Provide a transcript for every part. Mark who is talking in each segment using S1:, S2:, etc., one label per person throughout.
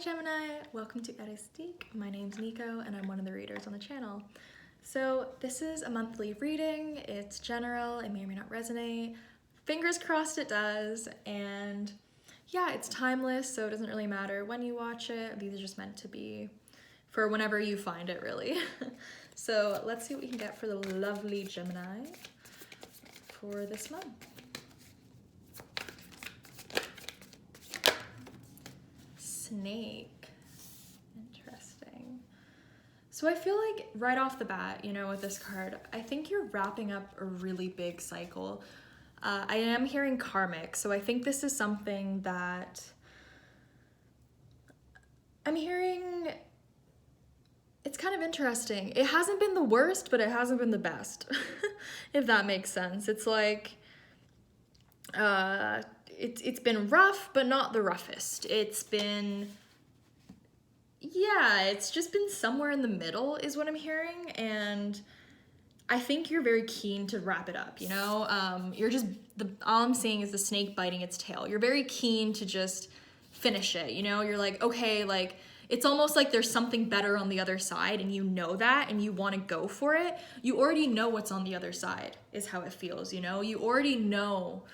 S1: Gemini, welcome to Heuristique. My name's Nico and I'm one of the readers on the channel. So this is a monthly reading. It's general, it may or may not resonate. Fingers crossed it does, and yeah, it's timeless, so it doesn't really matter when you watch it. These are just meant to be for whenever you find it, really. So let's see what we can get for the lovely Gemini for this month. Snake. Interesting. So I feel like right off the bat, with this card, I think you're wrapping up a really big cycle. I am hearing karmic, so I think this is something that I'm hearing. It's kind of interesting. It hasn't been the worst, but it hasn't been the best, if that makes sense. It's like, it's been rough, but not the roughest. It's been, it's just been somewhere in the middle is what I'm hearing. And I think you're very keen to wrap it up, all I'm seeing is the snake biting its tail. You're very keen to just finish it, You're like, okay, like, it's almost like there's something better on the other side and you know that and you want to go for it. You already know what's on the other side is how it feels, You already know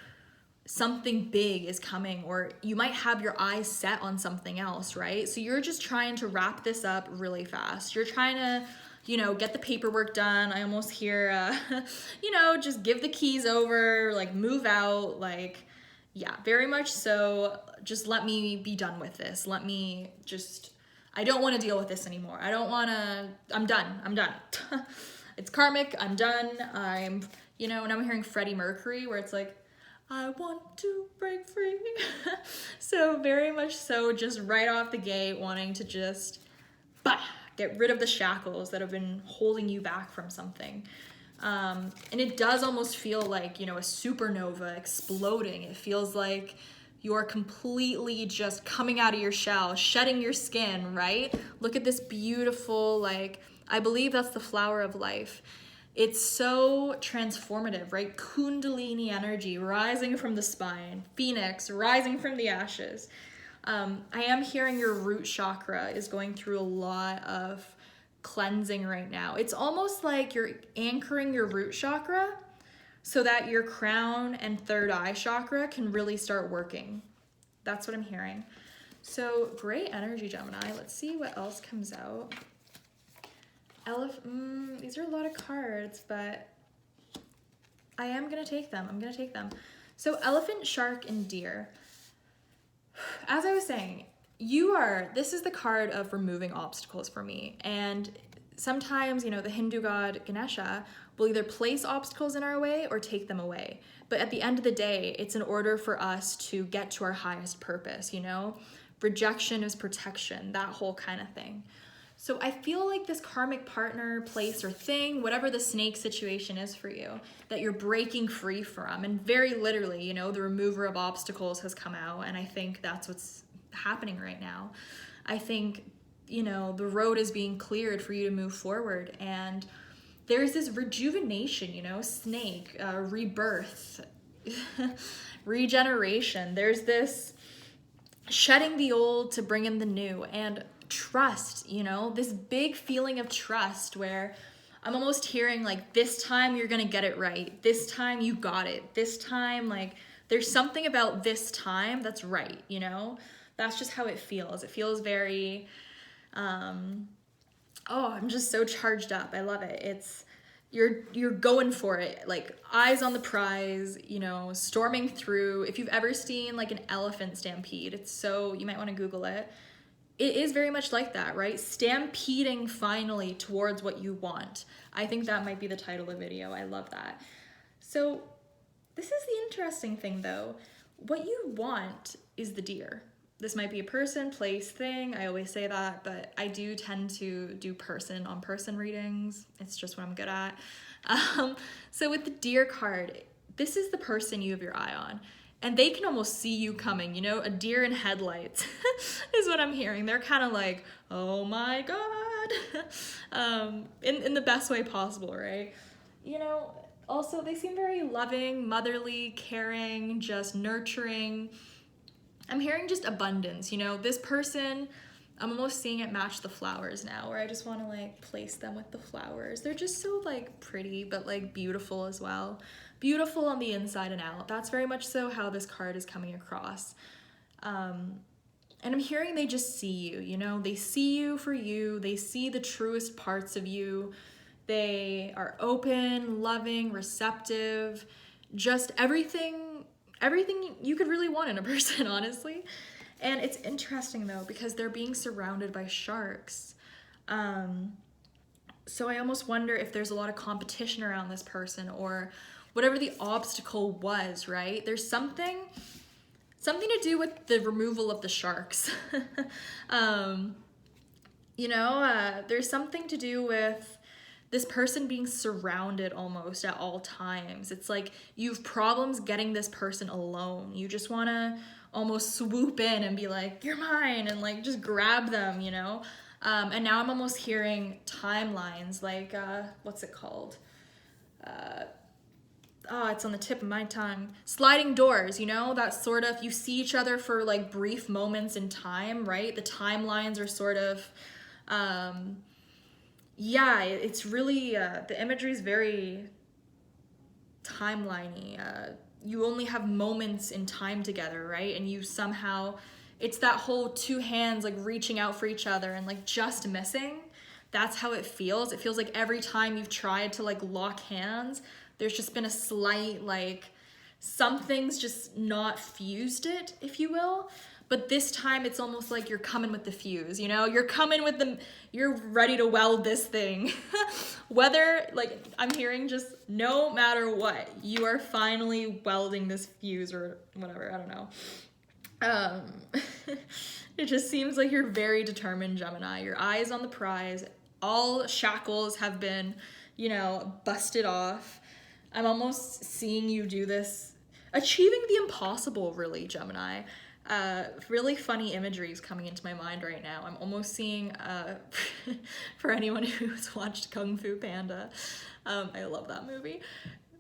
S1: something big is coming, or you might have your eyes set on something else, right? So you're just trying to wrap this up really fast. You're trying to, get the paperwork done. I almost hear, just give the keys over, like move out, like, yeah, very much so. Just let me be done with this. I don't want to deal with this anymore. I'm done. It's karmic, I'm done. And I'm hearing Freddie Mercury where it's like, I want to break free. So very much so, just right off the gate, wanting to just get rid of the shackles that have been holding you back from something. And it does almost feel like, a supernova exploding. It feels like you're completely just coming out of your shell, shedding your skin, right? Look at this beautiful, I believe that's the flower of life. It's so transformative, right? Kundalini energy rising from the spine, phoenix rising from the ashes. I am hearing your root chakra is going through a lot of cleansing right now. It's almost like you're anchoring your root chakra so that your crown and third eye chakra can really start working. That's what I'm hearing. So great energy, Gemini. Let's see what else comes out. These are a lot of cards, but I am gonna take them. So elephant, shark, and deer. As I was saying, this is the card of removing obstacles for me. And sometimes, the Hindu god Ganesha will either place obstacles in our way or take them away. But at the end of the day, it's in order for us to get to our highest purpose, Rejection is protection, that whole kind of thing. So I feel like this karmic partner, place, or thing, whatever the snake situation is for you, that you're breaking free from. And very literally, the remover of obstacles has come out. And I think that's what's happening right now. I think, the road is being cleared for you to move forward. And there's this rejuvenation, snake, rebirth, regeneration. There's this shedding the old to bring in the new, and trust, this big feeling of trust where I'm almost hearing like, this time you're gonna get it right. This time you got it. This time, there's something about this time that's right, That's just how it feels. It feels very, I'm just so charged up. I love it. It's, you're going for it, like eyes on the prize, storming through. If you've ever seen like an elephant stampede, you might want to Google it. It is very much like that, right? Stampeding finally towards what you want. I think that might be the title of the video. I love that. So this is the interesting thing though. What you want is the deer. This might be a person, place, thing. I always say that, but I do tend to do person-on-person readings. It's just what I'm good at. So with the deer card, this is the person you have your eye on. And they can almost see you coming, a deer in headlights is what I'm hearing. They're kind of like, oh my God, in the best way possible, right? Also they seem very loving, motherly, caring, just nurturing. I'm hearing just abundance, this person I'm almost seeing it match the flowers now, where I just want to like place them with the flowers. They're just so like pretty, but like beautiful as well. Beautiful on the inside and out. That's very much so how this card is coming across. And I'm hearing they just see you, you know? They see you for you. They see the truest parts of you. They are open, loving, receptive, just everything you could really want in a person, honestly. And it's interesting though, because they're being surrounded by sharks. So I almost wonder if there's a lot of competition around this person, or whatever the obstacle was, right? There's something to do with the removal of the sharks. There's something to do with this person being surrounded almost at all times. It's like you've problems getting this person alone. You just want to almost swoop in and be like, you're mine, and like just grab them, you know? And now I'm almost hearing timelines, like, what's it called? It's on the tip of my tongue. Sliding doors, you know, that sort of, you see each other for like brief moments in time, right? The timelines are sort of, it's really, the imagery is very timeliney. You only have moments in time together, right? And you somehow, it's that whole two hands like reaching out for each other and like just missing. That's how it feels. It feels like every time you've tried to like lock hands, there's just been a slight, like, something's just not fused it, if you will. But this time it's almost like you're coming with the fuse, you know? You're coming with you're ready to weld this thing. Whether, like, I'm hearing just no matter what, you are finally welding this fuse or whatever, I don't know. It just seems like you're very determined, Gemini. Your eye is on the prize. All shackles have been, busted off. I'm almost seeing you do this, achieving the impossible, really, Gemini. Really funny imagery is coming into my mind right now. I'm almost seeing, for anyone who's watched Kung Fu Panda, I love that movie.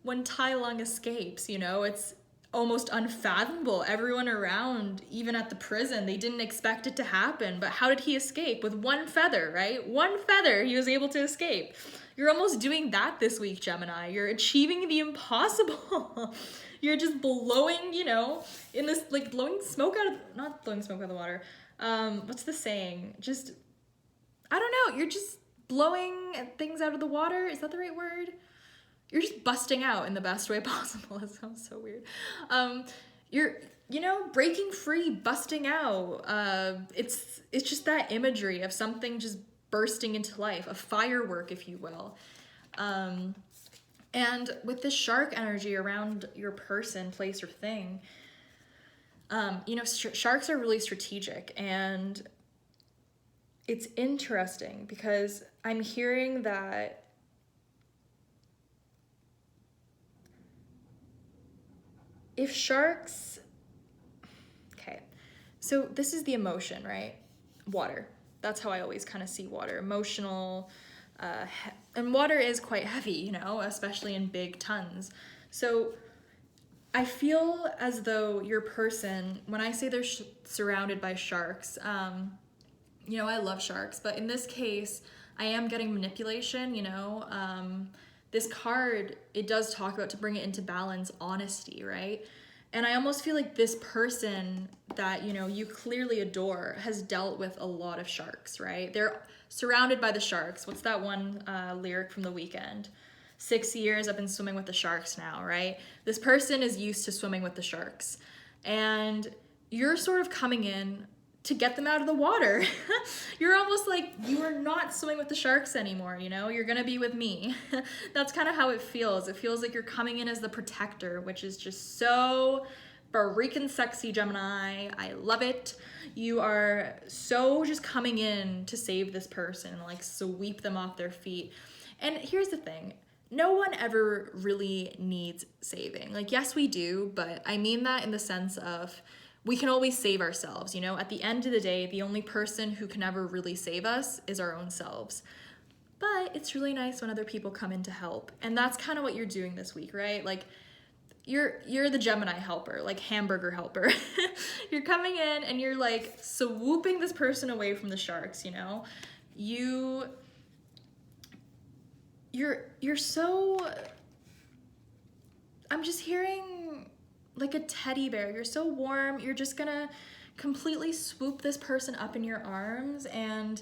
S1: When Tai Lung escapes, it's almost unfathomable. Everyone around, even at the prison, they didn't expect it to happen. But how did he escape? With one feather, right? One feather, he was able to escape. You're almost doing that this week, Gemini. You're achieving the impossible. You're just blowing, in this, like, not blowing smoke out of the water. What's the saying? Just, I don't know. You're just blowing things out of the water. Is that the right word? You're just busting out in the best way possible. That sounds so weird. You're, breaking free, busting out. It's just that imagery of something just bursting into life, a firework, if you will. And with this shark energy around your person, place, or thing, sharks are really strategic, and it's interesting because I'm hearing that if sharks, okay, so this is the emotion, right? Water. That's how I always kind of see water. Emotional, and water is quite heavy, especially in big tons. So I feel as though your person, when I say they're surrounded by sharks, I love sharks, but in this case, I am getting manipulation, this card, it does talk about, to bring it into balance, honesty, right? And I almost feel like this person that, you clearly adore has dealt with a lot of sharks, right? They're surrounded by the sharks. What's that one lyric from The Weeknd? 6 years I've been swimming with the sharks now, right? This person is used to swimming with the sharks. And you're sort of coming in to get them out of the water. You're almost like, you are not swimming with the sharks anymore, you're gonna be with me. That's kind of how it feels. It feels like you're coming in as the protector, which is just so freaking sexy, Gemini. I love it. You are so just coming in to save this person and like sweep them off their feet. And here's the thing. No one ever really needs saving. Like, yes, we do, but I mean that in the sense of, we can always save ourselves, At the end of the day, the only person who can ever really save us is our own selves. But it's really nice when other people come in to help. And that's kind of what you're doing this week, right? Like, you're the Gemini helper, like hamburger helper. You're coming in and you're like swooping this person away from the sharks, you know? You're so, I'm just hearing like a teddy bear. You're so warm. You're just gonna completely swoop this person up in your arms, and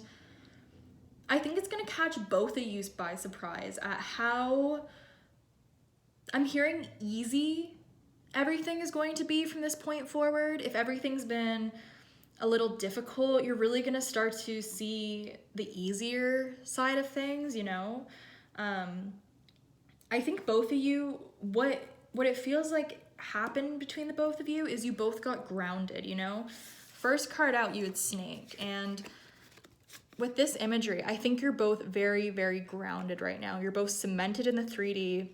S1: I think it's gonna catch both of you by surprise at how, I'm hearing, easy everything is going to be from this point forward. If everything's been a little difficult, you're really gonna start to see the easier side of things, you know? I think both of you, what it feels like happened between the both of you is you both got grounded, you know? First card out, you had snake, and with this imagery, I think you're both very, very grounded right now. You're both cemented in the 3D.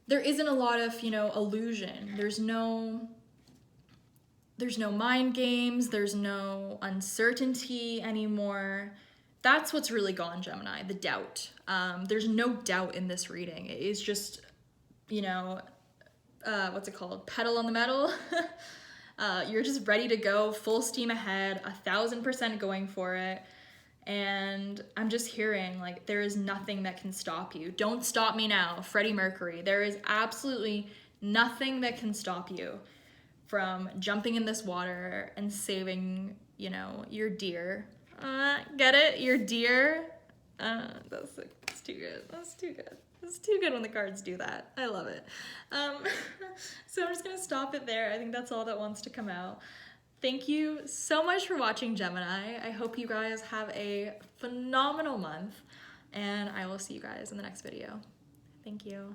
S1: There isn't a lot of, you know, illusion. There's no mind games. There's no uncertainty anymore. That's what's really gone, Gemini, the doubt. There's no doubt in this reading. It is just, you know, what's it called? Pedal on the metal. You're just ready to go, full steam ahead, 1000% going for it. And I'm just hearing, like, there is nothing that can stop you. Don't stop me now, Freddie Mercury. There is absolutely nothing that can stop you from jumping in this water and saving, you know, your deer. Get it? Your deer? That's too good. That's too good. It's too good when the cards do that. I love it. So I'm just gonna stop it there. I think that's all that wants to come out. Thank you so much for watching, Gemini. I hope you guys have a phenomenal month, and I will see you guys in the next video. Thank you.